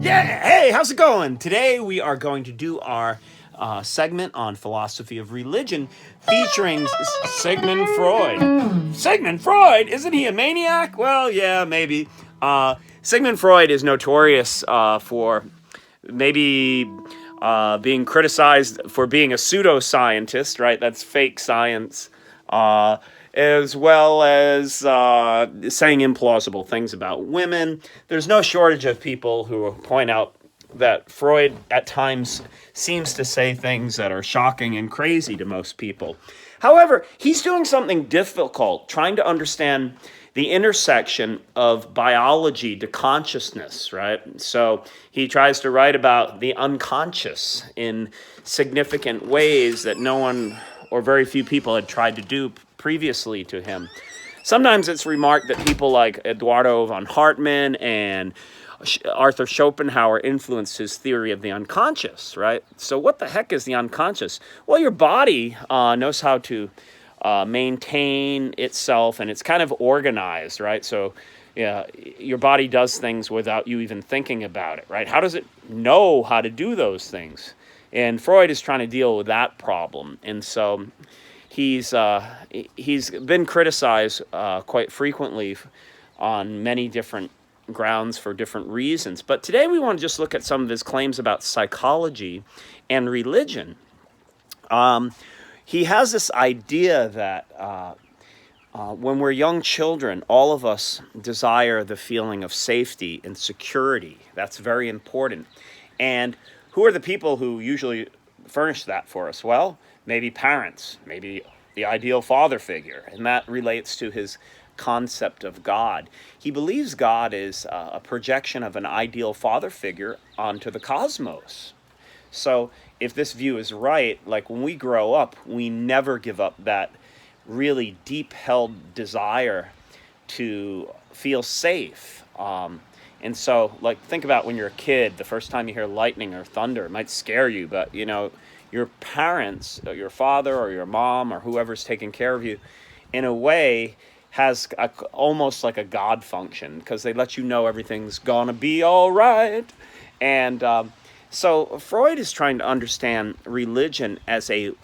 Yeah, hey, how's it going? Today we are going to do our segment on philosophy of religion featuring Sigmund Freud. Sigmund Freud? Isn't he a maniac? Well, yeah, maybe. Sigmund Freud is notorious for maybe being criticized for being a pseudoscientist, right? That's fake science. As well as saying implausible things about women. There's no shortage of people who point out that Freud at times seems to say things that are shocking and crazy to most people. However, he's doing something difficult, trying to understand the intersection of biology to consciousness, right? So he tries to write about the unconscious in significant ways that no one or very few people had tried to do previously to him. Sometimes it's remarked that people like Eduardo von Hartmann and Arthur Schopenhauer influenced his theory of the unconscious, right? So what the heck is the unconscious? Well, your body knows how to maintain itself, and it's kind of organized, right? So yeah, your body does things without you even thinking about it, right? How does it know how to do those things? And Freud is trying to deal with that problem. And so he's been criticized quite frequently on many different grounds for different reasons. But today we want to just look at some of his claims about psychology and religion. He has this idea that when we're young children, all of us desire the feeling of safety and security. That's very important. And who are the people who usually furnish that for us? Well, maybe parents, maybe the ideal father figure, and that relates to his concept of God. He believes God is a projection of an ideal father figure onto the cosmos. So if this view is right, like when we grow up, we never give up that really deep-held desire to feel safe. And so, like, think about when you're a kid, the first time you hear lightning or thunder, it might scare you, but, you know, your parents, or your father or your mom or whoever's taking care of you, in a way, has almost like a God function, because they let you know everything's gonna be all right. And so Freud is trying to understand religion as a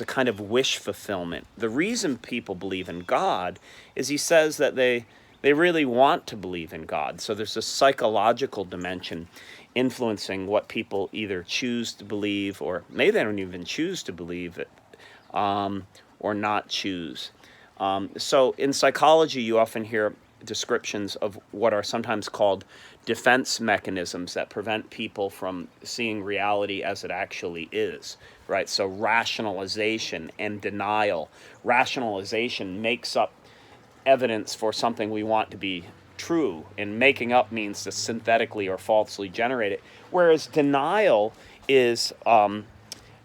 kind of wish fulfillment. The reason people believe in God is, he says, that they really want to believe in God. So there's a psychological dimension influencing what people either choose to believe, or maybe they don't even choose to believe it, or not choose. So in psychology, you often hear descriptions of what are sometimes called defense mechanisms that prevent people from seeing reality as it actually is, right? So rationalization and denial. Rationalization makes up evidence for something we want to be true, and making up means to synthetically or falsely generate it, whereas denial is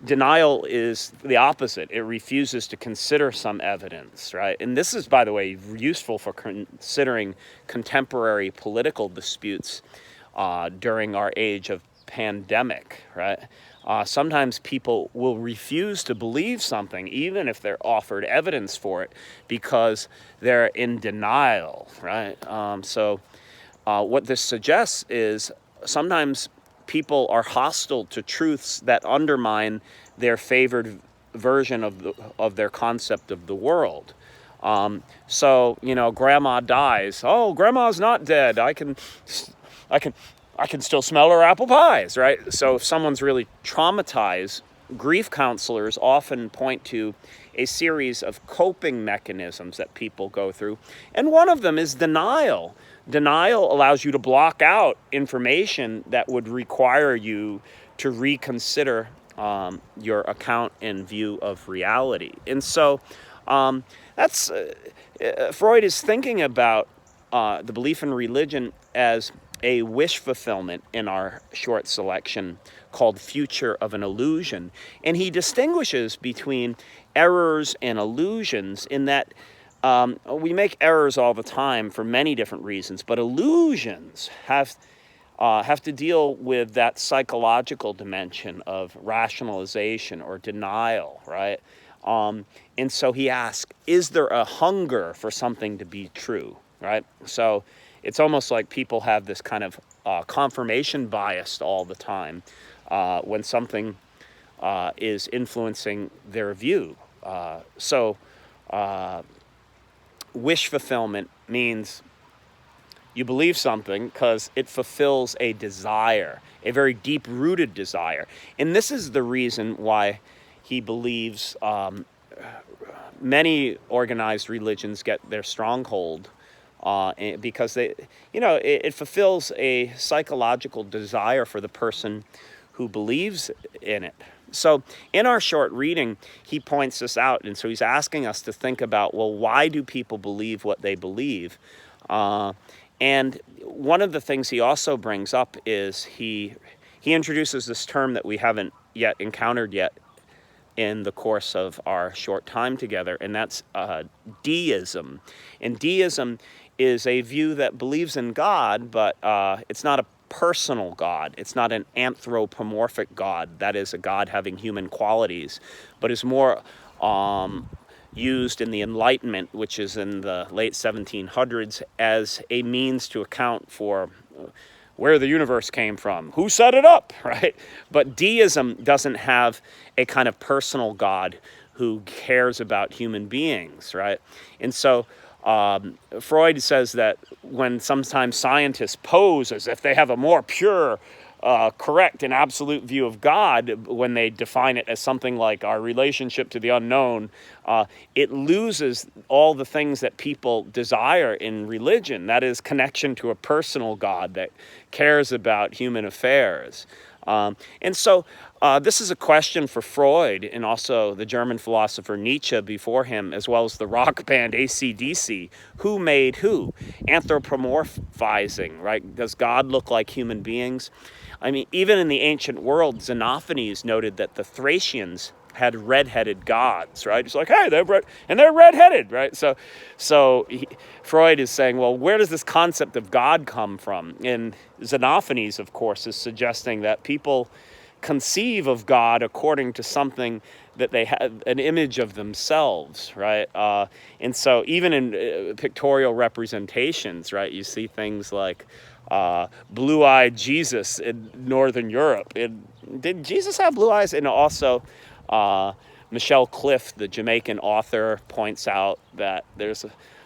the opposite. It refuses to consider some evidence, right? And this is, by the way, useful for considering contemporary political disputes during our age of pandemic, right? Sometimes people will refuse to believe something, even if they're offered evidence for it, because they're in denial, right? So what this suggests is sometimes people are hostile to truths that undermine their favored version of their concept of the world. So, you know, grandma dies. Oh, grandma's not dead. I can still smell her apple pies, right? So if someone's really traumatized, grief counselors often point to a series of coping mechanisms that people go through. And one of them is denial. Denial allows you to block out information that would require you to reconsider your account and view of reality. And so that's Freud is thinking about the belief in religion as a wish fulfillment in our short selection called Future of an Illusion. And he distinguishes between errors and illusions in that we make errors all the time for many different reasons, but illusions have to deal with that psychological dimension of rationalization or denial, right? And so he asks, is there a hunger for something to be true, right? So it's almost like people have this kind of confirmation bias all the time when something is influencing their view. So wish fulfillment means you believe something because it fulfills a desire, a very deep-rooted desire. And this is the reason why he believes many organized religions get their stronghold, because it fulfills a psychological desire for the person who believes in it. So in our short reading, he points this out, and so he's asking us to think about, well, why do people believe what they believe? And one of the things he also brings up is he introduces this term that we haven't yet encountered yet in the course of our short time together, and that's deism. And deism is a view that believes in God, but it's not a personal God. It's not an anthropomorphic God, that is, a God having human qualities, but is more used in the Enlightenment, which is in the late 1700s, as a means to account for where the universe came from, who set it up, right? But deism doesn't have a kind of personal God who cares about human beings, right? And so Freud says that when sometimes scientists pose as if they have a more pure, correct and absolute view of God, when they define it as something like our relationship to the unknown, it loses all the things that people desire in religion. That is, connection to a personal God that cares about human affairs. And so this is a question for Freud and also the German philosopher Nietzsche before him, as well as the rock band AC/DC. Who made who? Anthropomorphizing, right? Does God look like human beings? I mean, even in the ancient world, Xenophanes noted that the Thracians had red-headed gods, right? It's like, hey, they're red-headed, right? So Freud is saying, well, where does this concept of God come from? And Xenophanes, of course, is suggesting that people conceive of God according to something that they have, an image of themselves, right? And so even in pictorial representations, right, you see things like blue-eyed Jesus in Northern Europe. Did Jesus have blue eyes? And also Michelle Cliff, the Jamaican author, points out that there's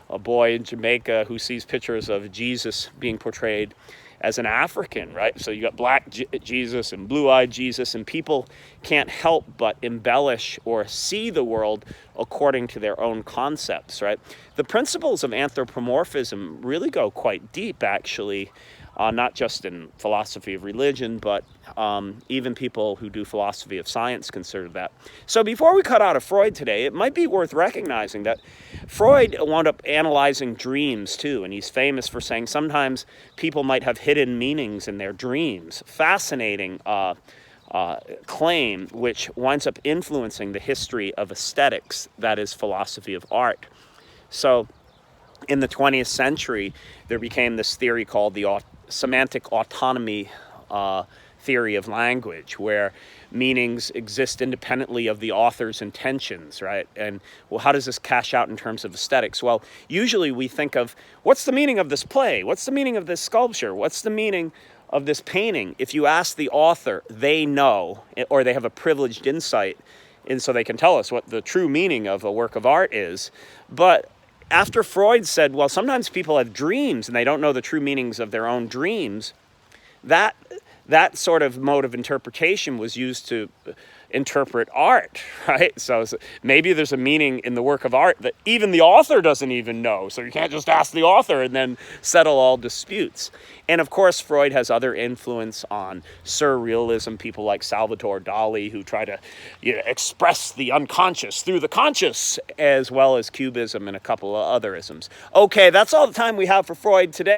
a boy in Jamaica who sees pictures of Jesus being portrayed as an African, right? So you got black Jesus and blue-eyed Jesus, and people can't help but embellish or see the world according to their own concepts, right? The principles of anthropomorphism really go quite deep, actually, not just in philosophy of religion, but even people who do philosophy of science consider that. So before we cut out of Freud today, it might be worth recognizing that Freud wound up analyzing dreams too, and he's famous for saying sometimes people might have hidden meanings in their dreams. Fascinating claim, which winds up influencing the history of aesthetics, that is, philosophy of art. So in the 20th century, there became this theory called the semantic autonomy theory of language, where meanings exist independently of the author's intentions, right? And, well, how does this cash out in terms of aesthetics? Well, usually we think of, what's the meaning of this play? What's the meaning of this sculpture? What's the meaning of this painting? If you ask the author, they know, or they have a privileged insight, and so they can tell us what the true meaning of a work of art is. But after Freud said, well, sometimes people have dreams and they don't know the true meanings of their own dreams, that sort of mode of interpretation was used to interpret art, right? So maybe there's a meaning in the work of art that even the author doesn't even know. So you can't just ask the author and then settle all disputes. And of course, Freud has other influence on surrealism, people like Salvador Dali, who try to express the unconscious through the conscious, as well as Cubism and a couple of other isms. Okay, that's all the time we have for Freud today.